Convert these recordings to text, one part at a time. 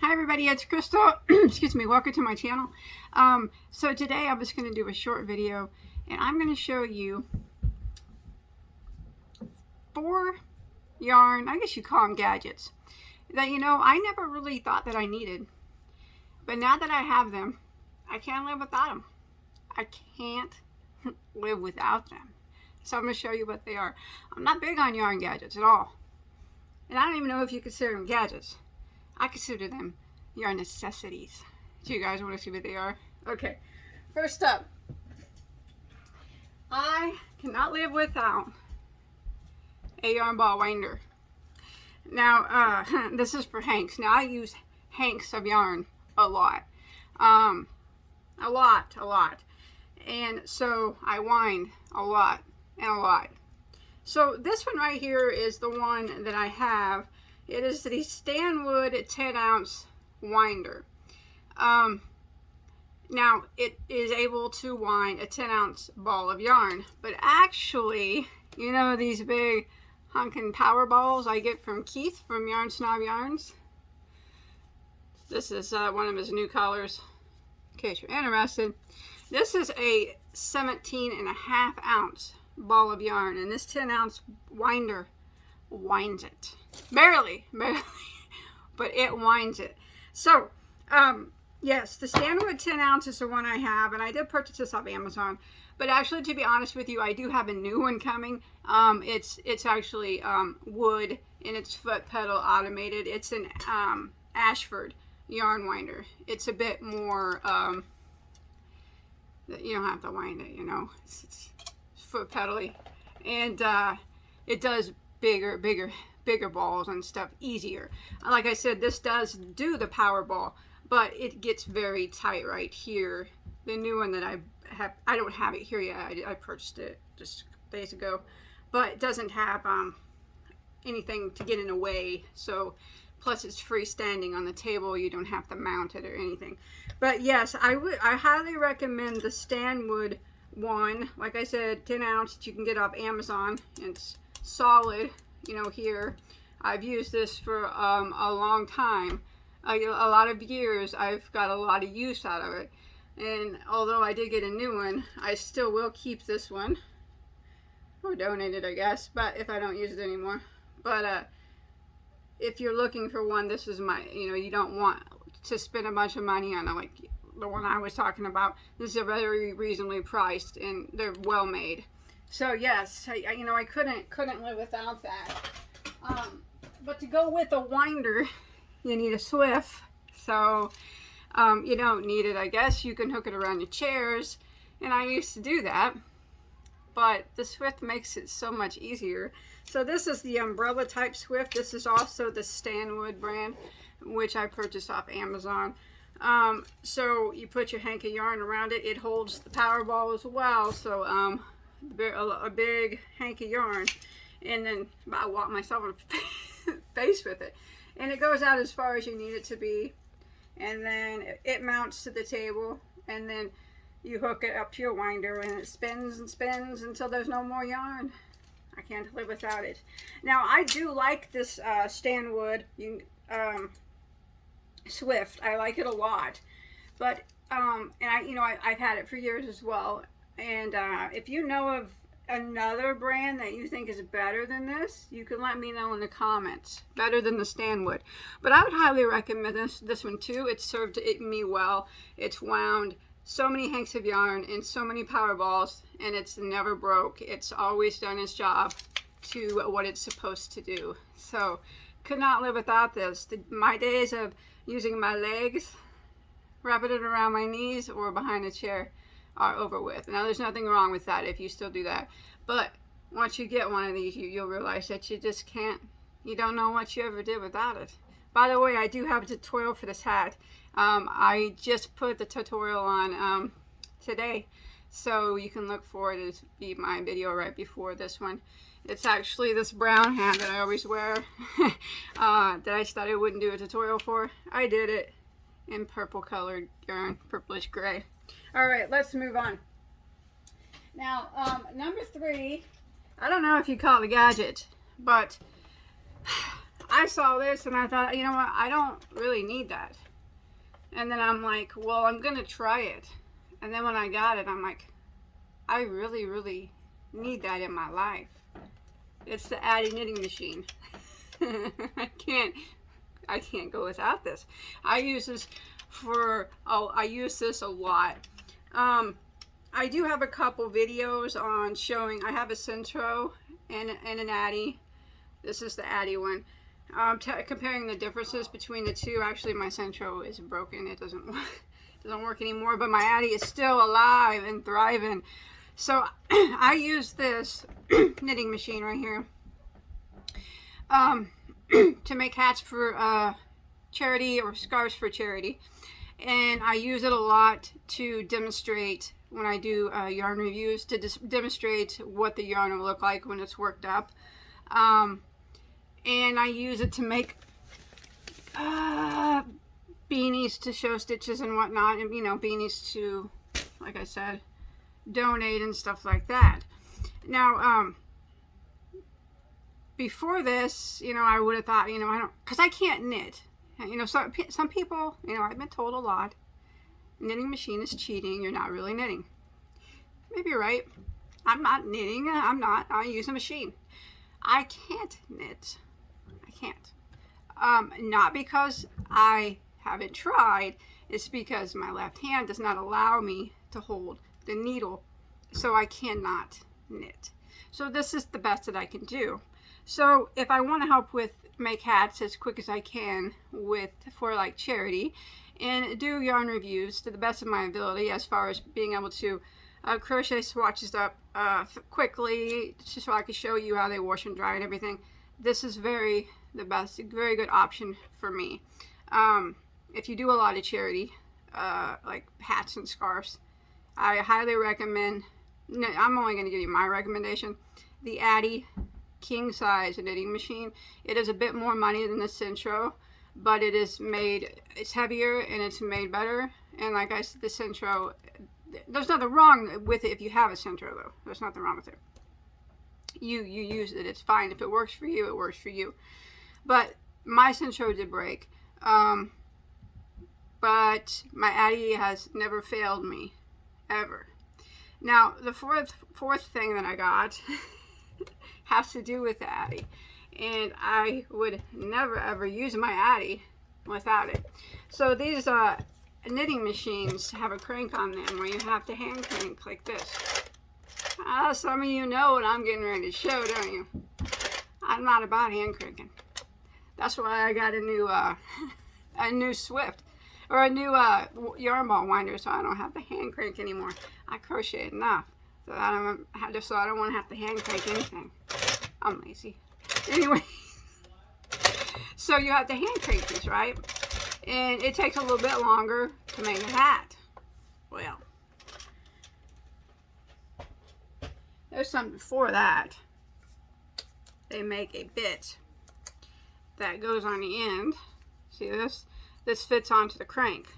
Hi everybody, it's Crystal. Excuse me, welcome to my channel. So today I was going to do a short video and I'm going to show you 4 yarn, I guess you call them gadgets, that I never really thought that I needed. But now that I have them, I can't live without them. I can't live without them. So I'm going to show you what they are. I'm not big on yarn gadgets at all. And I don't even know if you consider them gadgets. I consider them your necessities. Do you guys want to see what they are? Okay, first up, I cannot live without a yarn ball winder. Now, this is for hanks. Now, I use hanks of yarn a lot. A lot. And so I wind a lot and a lot. So this one right here is the one that I have. It is the Stanwood 10-ounce winder. Now it is able to wind a 10-ounce ball of yarn, but actually, you know these big hunkin' power balls I get from Keith from Yarn Snob Yarns? This is one of his new colors, in case you're interested. This is a 17.5-ounce ball of yarn, and this 10-ounce winder winds it. Barely, but it winds it. So, yes, the Stanwood 10 ounce is the one I have, and I did purchase this off Amazon. But actually, to be honest with you, I do have a new one coming. It's actually wood, and it's foot pedal automated. It's an Ashford yarn winder. It's a bit more, you don't have to wind it, it's foot pedally, and it does bigger balls and stuff easier. Like I said, this does do the power ball, but it gets very tight right here. The new one that I have, I don't have it here yet. I purchased it just days ago, but it doesn't have anything to get in the way. So plus it's freestanding on the table. You don't have to mount it or anything. But yes, I highly recommend the Stanwood one. Like I said, 10 ounce that you can get off Amazon. It's solid. Here I've used this for a long time, a lot of years. I've got a lot of use out of it, and although I did get a new one, I still will keep this one or donate it, I guess, but if I don't use it anymore. But if you're looking for one, this is my, you don't want to spend a bunch of money on it like the one I was talking about. This is a very reasonably priced, and they're well made. So yes, I couldn't live without that. But to go with a winder, you need a Swift. So you don't need it, I guess. You can hook it around your chairs, and I used to do that. But the Swift makes it so much easier. So this is the umbrella type Swift. This is also the Stanwood brand, which I purchased off Amazon. So you put your hank of yarn around it. It holds the power ball as well. So a big hank of yarn, and then I walk myself in the face with it, and it goes out as far as you need it to be, and then it mounts to the table, and then you hook it up to your winder, and it spins and spins until there's no more yarn. I can't live without it. Now I do like this Stanwood Swift. I like it a lot, but and I've had it for years as well. And if you know of another brand that you think is better than this, you can let me know in the comments. Better than the Stanwood. But I would highly recommend this one too. It served me well. It's wound so many hanks of yarn and so many power balls, and it's never broke. It's always done its job to what it's supposed to do. So could not live without this. My days of using my legs, wrapping it around my knees or behind a chair, are over with. Now there's nothing wrong with that if you still do that, but once you get one of these, you'll realize that you just can't, you don't know what you ever did without it. By the way, I do have a tutorial for this hat. I just put the tutorial on today, so you can look for it as be my video right before this one. It's actually this brown hat that I always wear that I thought I wouldn't do a tutorial for. I did it in purple colored yarn, purplish gray. Alright, let's move on. Now, number 3, I don't know if you call it a gadget, but I saw this and I thought, you know what, I don't really need that. And then I'm like, well, I'm gonna try it. And then when I got it, I'm like, I really, really need that in my life. It's the Addy knitting machine. I can't go without this. I use this I use this a lot. I do have a couple videos on showing. I have a Centro and an Addy. This is the Addy one. Comparing the differences between the two. Actually, my Centro is broken. It doesn't work anymore, but my Addy is still alive and thriving. So I use this knitting machine right here to make hats for charity or scarves for charity, and I use it a lot to demonstrate when I do yarn reviews, to demonstrate what the yarn will look like when it's worked up. And I use it to make beanies to show stitches and whatnot, and beanies to, like I said, donate and stuff like that. Now, before this, I would have thought, I don't, because I can't knit. Some people, I've been told a lot, knitting machine is cheating, you're not really knitting. Maybe you're right. I'm not knitting, I use a machine. I can't knit. I can't. Not because I haven't tried, it's because my left hand does not allow me to hold the needle, so I cannot knit. So this is the best that I can do. So if I want to help with make hats as quick as I can for like charity, and do yarn reviews to the best of my ability as far as being able to crochet swatches up quickly, just so I can show you how they wash and dry and everything, this is very good option for me. If you do a lot of charity like hats and scarves, I highly recommend, I'm only going to give you my recommendation, the Addy king size knitting machine. It is a bit more money than the Centro, but it's heavier and it's made better. And like I said, the Centro, there's nothing wrong with it if you have a Centro though. There's nothing wrong with it. You use it, it's fine. If it works for you, it works for you. But my Centro did break. But my Addy has never failed me, ever. Now, the fourth thing that I got has to do with the Addy. And I would never ever use my Addy without it. So these knitting machines have a crank on them where you have to hand crank like this. Some of you know what I'm getting ready to show, don't you? I'm not about hand cranking. That's why I got a new Swift, or a new yarn ball winder, so I don't have to hand crank anymore. I crochet enough so I don't want to have to hand crank anything. I'm lazy. Anyway, so you have to hand crank these, right? And it takes a little bit longer to make a hat. Well, there's something before that. They make a bit that goes on the end. See this? This fits onto the crank.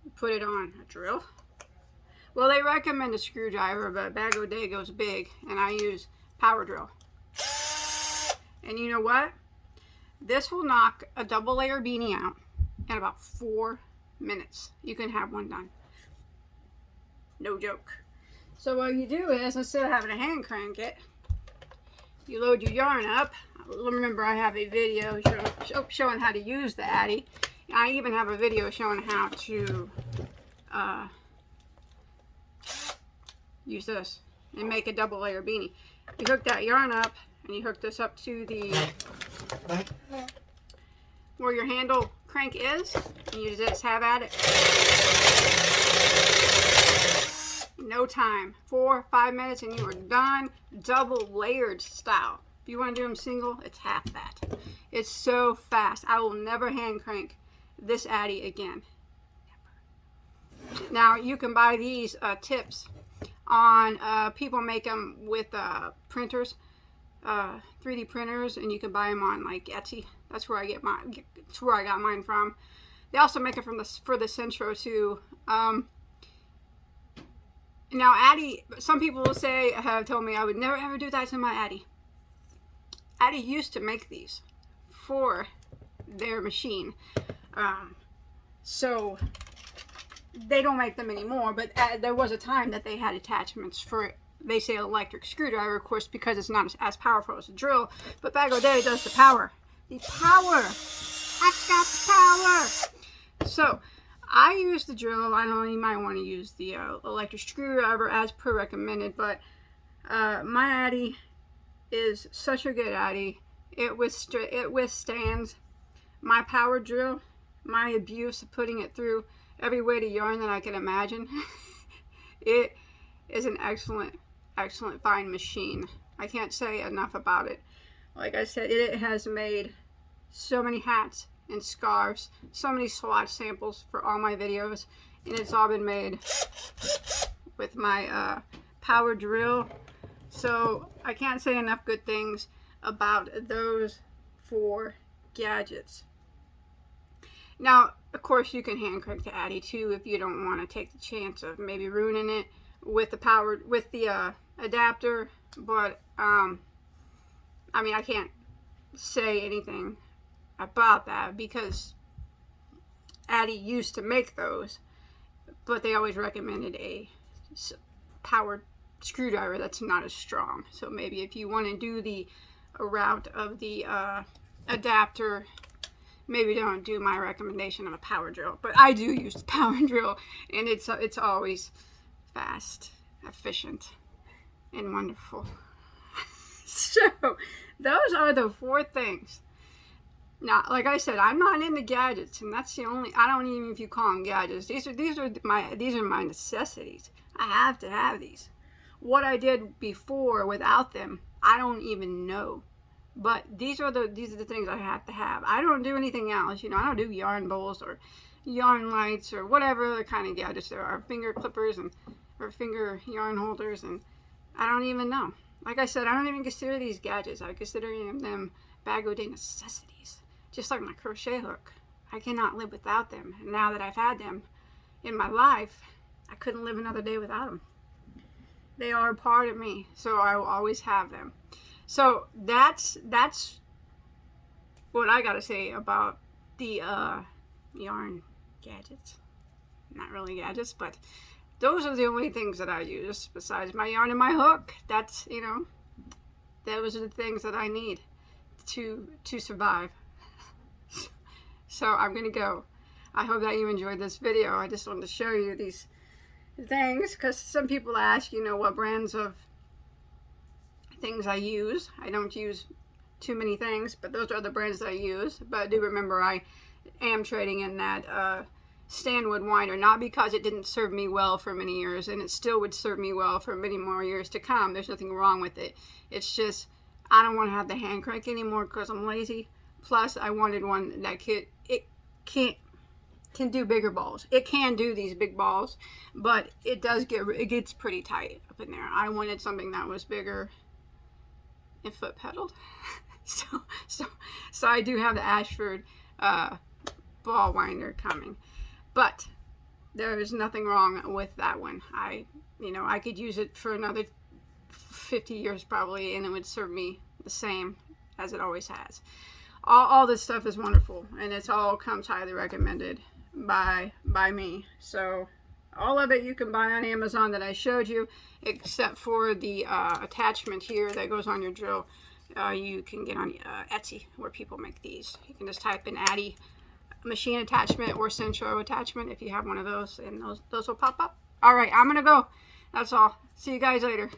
You put it on a drill. Well, they recommend a screwdriver, but Bagoday goes big, and I use power drill. And you know what? This will knock a double layer beanie out in about 4 minutes. You can have one done. No joke. So what you do is, instead of having to hand crank it, you load your yarn up. Remember, I have a video showing how to use the Addy. I even have a video showing how to use this and make a double layer beanie. You hook that yarn up, and you hook this up to the where your handle crank is, and you just have at it. No time, 4 or 5 minutes, and you are done. Double layered style. If you want to do them single, it's half that. It's so fast. I will never hand crank this Addy again. Never. Now you can buy these tips on people make them with printers, 3D printers, and you can buy them on like Etsy. That's where I get mine. That's where I got mine from. They also make it for the Centro too. Now Addy, some people will say, have told me I would never ever do that to my Addy. Addy used to make these for their machine. So they don't make them anymore, but there was a time that they had attachments for, they say, electric screwdriver, of course, because it's not as powerful as a drill. But Bagoday does the power. The power! I got the power! So I use the drill. I know you might want to use the electric screwdriver as per recommended, but my Addy is such a good Addy. It withstands my power drill, my abuse of putting it through every weight of yarn that I can imagine. It is an excellent, excellent fine machine. I can't say enough about it. Like I said, it has made so many hats and scarves, so many swatch samples for all my videos, and it's all been made with my power drill. So I can't say enough good things about those 4 gadgets. Now, of course, you can hand crank the Addy too if you don't want to take the chance of maybe ruining it with the adapter. But I mean, I can't say anything about that because Addy used to make those, but they always recommended a powered screwdriver that's not as strong. So maybe if you want to do the route of the adapter, maybe don't do my recommendation of a power drill. But I do use the power drill, and it's always fast, efficient, and wonderful. So those are the 4 things. Now, like I said, I'm not into gadgets, and that's the only, I don't even, if you call them gadgets, these are my necessities. I have to have these. What I did before without them, I don't even know. But these are the things I have to have. I don't do anything else. You know, I don't do yarn bowls or yarn lights or whatever other kind of gadgets there are. Finger clippers or finger yarn holders, and I don't even know. Like I said, I don't even consider these gadgets. I consider them Bagoday necessities. Just like my crochet hook. I cannot live without them. And now that I've had them in my life, I couldn't live another day without them. They are a part of me, so I will always have them. So that's what I gotta say about the yarn gadgets. Not really gadgets, but those are the only things that I use besides my yarn and my hook. That's, you know, those are the things that I need to survive. So I'm gonna go. I hope that you enjoyed this video. I just wanted to show you these things because some people ask, you know, what brands of things I use. I don't use too many things, but those are the brands that I use. But do remember, I am trading in that Stanwood winder, not because it didn't serve me well for many years, and it still would serve me well for many more years to come. There's nothing wrong with it. It's just I don't want to have the hand crank anymore because I'm lazy. Plus, I wanted one that can do bigger balls. It can do these big balls, but it gets pretty tight up in there. I wanted something that was bigger and foot pedaled. So I do have the Ashford ball winder coming, but there is nothing wrong with that one. I could use it for another 50 years probably, and it would serve me the same as it always has. All this stuff is wonderful, and it's all comes highly recommended by me. So all of it you can buy on Amazon that I showed you, except for the attachment here that goes on your drill. You can get on Etsy, where people make these. You can just type in Addy machine attachment or Centro attachment if you have one of those, and those will pop up. All right, I'm gonna go. That's all. See you guys later.